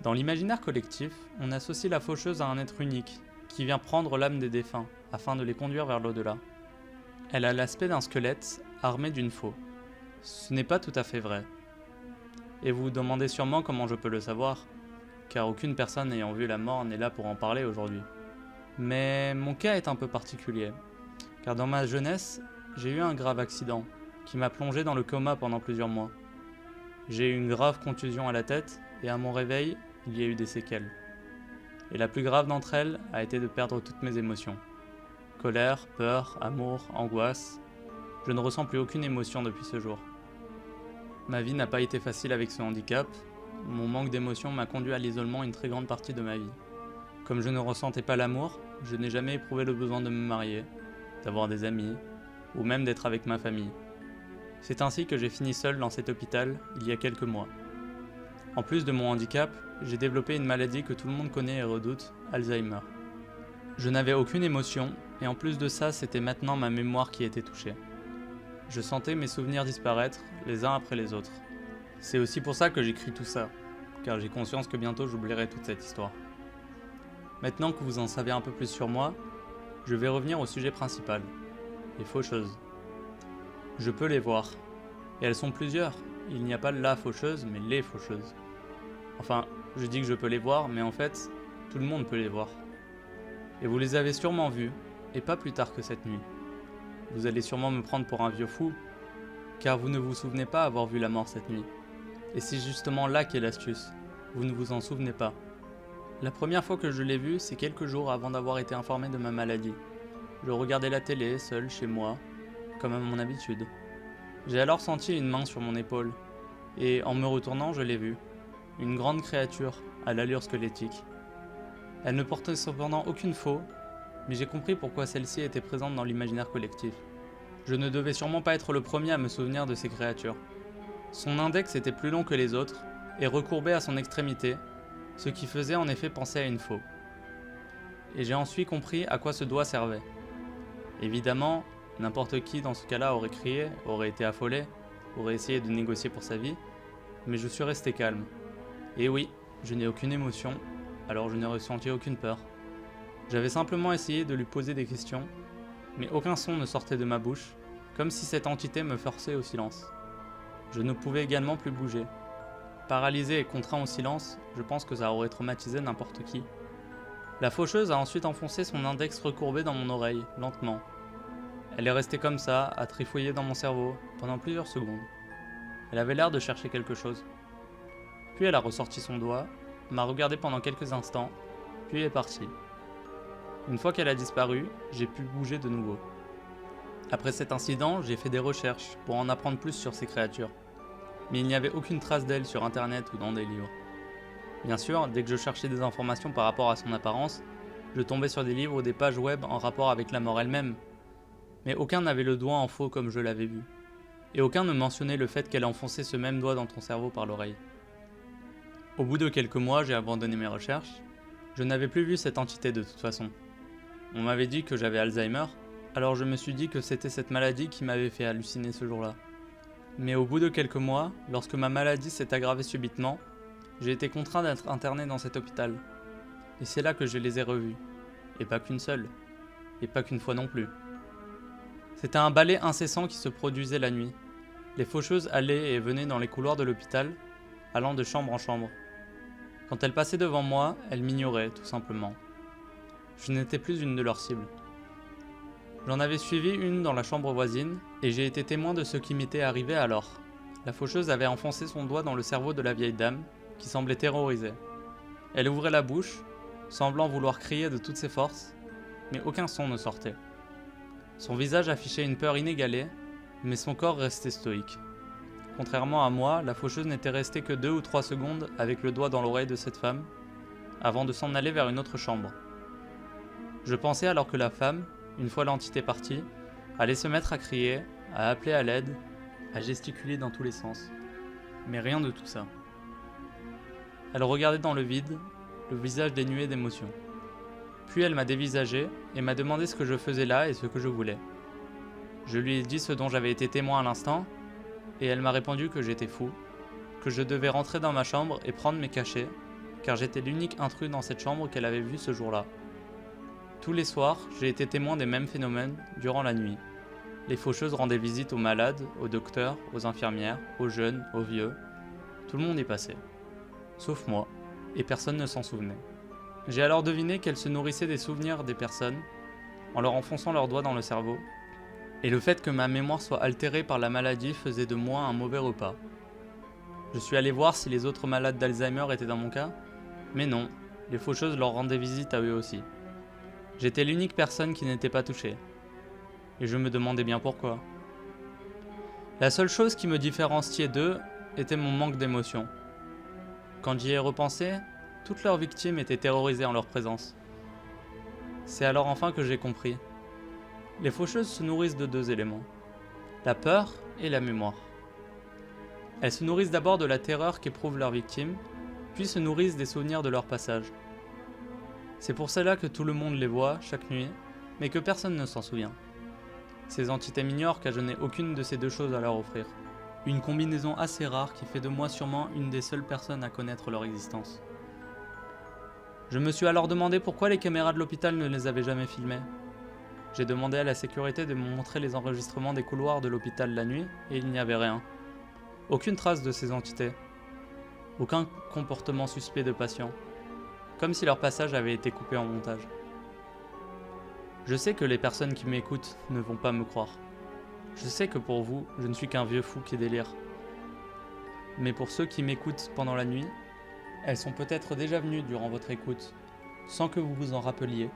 Dans l'imaginaire collectif, on associe la faucheuse à un être unique, qui vient prendre l'âme des défunts, afin de les conduire vers l'au-delà. Elle a l'aspect d'un squelette armé d'une faux. Ce n'est pas tout à fait vrai. Et vous vous demandez sûrement comment je peux le savoir, car aucune personne ayant vu la mort n'est là pour en parler aujourd'hui. Mais mon cas est un peu particulier, car dans ma jeunesse, j'ai eu un grave accident, qui m'a plongé dans le coma pendant plusieurs mois. J'ai eu une grave contusion à la tête, et à mon réveil, il y a eu des séquelles. Et la plus grave d'entre elles a été de perdre toutes mes émotions. Colère, peur, amour, angoisse. Je ne ressens plus aucune émotion depuis ce jour. Ma vie n'a pas été facile avec ce handicap. Mon manque d'émotion m'a conduit à l'isolement une très grande partie de ma vie. Comme je ne ressentais pas l'amour, je n'ai jamais éprouvé le besoin de me marier, d'avoir des amis, ou même d'être avec ma famille. C'est ainsi que j'ai fini seul dans cet hôpital il y a quelques mois. En plus de mon handicap, j'ai développé une maladie que tout le monde connaît et redoute, Alzheimer. Je n'avais aucune émotion, et en plus de ça, c'était maintenant ma mémoire qui était touchée. Je sentais mes souvenirs disparaître, les uns après les autres. C'est aussi pour ça que j'écris tout ça, car j'ai conscience que bientôt j'oublierai toute cette histoire. Maintenant que vous en savez un peu plus sur moi, je vais revenir au sujet principal, les faucheuses. Je peux les voir, et elles sont plusieurs. Il n'y a pas la faucheuse, mais les faucheuses. Enfin, je dis que je peux les voir, mais en fait, tout le monde peut les voir. Et vous les avez sûrement vues, et pas plus tard que cette nuit. Vous allez sûrement me prendre pour un vieux fou, car vous ne vous souvenez pas avoir vu la mort cette nuit. Et c'est justement là qu'est l'astuce, vous ne vous en souvenez pas. La première fois que je l'ai vue, c'est quelques jours avant d'avoir été informé de ma maladie. Je regardais la télé, seul, chez moi, comme à mon habitude. J'ai alors senti une main sur mon épaule, et en me retournant, je l'ai vue. Une grande créature, à l'allure squelettique. Elle ne portait cependant aucune faux, mais j'ai compris pourquoi celle-ci était présente dans l'imaginaire collectif. Je ne devais sûrement pas être le premier à me souvenir de ces créatures. Son index était plus long que les autres, et recourbé à son extrémité, ce qui faisait en effet penser à une faux. Et j'ai ensuite compris à quoi ce doigt servait. Évidemment, n'importe qui dans ce cas-là aurait crié, aurait été affolé, aurait essayé de négocier pour sa vie, mais je suis resté calme. Et oui, je n'ai aucune émotion, alors je n'ai ressenti aucune peur. J'avais simplement essayé de lui poser des questions, mais aucun son ne sortait de ma bouche, comme si cette entité me forçait au silence. Je ne pouvais également plus bouger. Paralysé et contraint au silence, je pense que ça aurait traumatisé n'importe qui. La faucheuse a ensuite enfoncé son index recourbé dans mon oreille, lentement. Elle est restée comme ça, à trifouiller dans mon cerveau, pendant plusieurs secondes. Elle avait l'air de chercher quelque chose. Puis elle a ressorti son doigt, m'a regardé pendant quelques instants, puis est partie. Une fois qu'elle a disparu, j'ai pu bouger de nouveau. Après cet incident, j'ai fait des recherches pour en apprendre plus sur ces créatures. Mais il n'y avait aucune trace d'elle sur internet ou dans des livres. Bien sûr, dès que je cherchais des informations par rapport à son apparence, je tombais sur des livres ou des pages web en rapport avec la mort elle-même. Mais aucun n'avait le doigt en faux comme je l'avais vu. Et aucun ne mentionnait le fait qu'elle enfonçait ce même doigt dans ton cerveau par l'oreille. Au bout de quelques mois, j'ai abandonné mes recherches. Je n'avais plus vu cette entité de toute façon. On m'avait dit que j'avais Alzheimer, alors je me suis dit que c'était cette maladie qui m'avait fait halluciner ce jour-là. Mais au bout de quelques mois, lorsque ma maladie s'est aggravée subitement, j'ai été contraint d'être interné dans cet hôpital. Et c'est là que je les ai revus. Et pas qu'une seule. Et pas qu'une fois non plus. C'était un balai incessant qui se produisait la nuit. Les faucheuses allaient et venaient dans les couloirs de l'hôpital, allant de chambre en chambre. Quand elles passaient devant moi, elles m'ignoraient, tout simplement. Je n'étais plus une de leurs cibles. J'en avais suivi une dans la chambre voisine, et j'ai été témoin de ce qui m'était arrivé alors. La faucheuse avait enfoncé son doigt dans le cerveau de la vieille dame, qui semblait terrorisée. Elle ouvrait la bouche, semblant vouloir crier de toutes ses forces, mais aucun son ne sortait. Son visage affichait une peur inégalée, mais son corps restait stoïque. Contrairement à moi, la faucheuse n'était restée que 2 ou 3 secondes avec le doigt dans l'oreille de cette femme, avant de s'en aller vers une autre chambre. Je pensais alors que la femme, une fois l'entité partie, allait se mettre à crier, à appeler à l'aide, à gesticuler dans tous les sens. Mais rien de tout ça. Elle regardait dans le vide, le visage dénué d'émotion. Puis elle m'a dévisagé et m'a demandé ce que je faisais là et ce que je voulais. Je lui ai dit ce dont j'avais été témoin à l'instant, et elle m'a répondu que j'étais fou, que je devais rentrer dans ma chambre et prendre mes cachets, car j'étais l'unique intrus dans cette chambre qu'elle avait vue ce jour-là. Tous les soirs, j'ai été témoin des mêmes phénomènes durant la nuit. Les faucheuses rendaient visite aux malades, aux docteurs, aux infirmières, aux jeunes, aux vieux. Tout le monde y passait. Sauf moi, et personne ne s'en souvenait. J'ai alors deviné qu'elles se nourrissaient des souvenirs des personnes, en leur enfonçant leurs doigts dans le cerveau, et le fait que ma mémoire soit altérée par la maladie faisait de moi un mauvais repas. Je suis allé voir si les autres malades d'Alzheimer étaient dans mon cas, mais non, les faucheuses leur rendaient visite à eux aussi. J'étais l'unique personne qui n'était pas touchée, et je me demandais bien pourquoi. La seule chose qui me différenciait d'eux était mon manque d'émotion. Quand j'y ai repensé, toutes leurs victimes étaient terrorisées en leur présence. C'est alors enfin que j'ai compris. Les faucheuses se nourrissent de deux éléments, la peur et la mémoire. Elles se nourrissent d'abord de la terreur qu'éprouvent leurs victimes, puis se nourrissent des souvenirs de leur passage. C'est pour cela que tout le monde les voit chaque nuit, mais que personne ne s'en souvient. Ces entités m'ignorent car je n'ai aucune de ces deux choses à leur offrir. Une combinaison assez rare qui fait de moi sûrement une des seules personnes à connaître leur existence. Je me suis alors demandé pourquoi les caméras de l'hôpital ne les avaient jamais filmées. J'ai demandé à la sécurité de me montrer les enregistrements des couloirs de l'hôpital la nuit et il n'y avait rien. Aucune trace de ces entités. Aucun comportement suspect de patients. Comme si leur passage avait été coupé en montage. Je sais que les personnes qui m'écoutent ne vont pas me croire. Je sais que pour vous, je ne suis qu'un vieux fou qui délire. Mais pour ceux qui m'écoutent pendant la nuit, elles sont peut-être déjà venues durant votre écoute, sans que vous vous en rappeliez,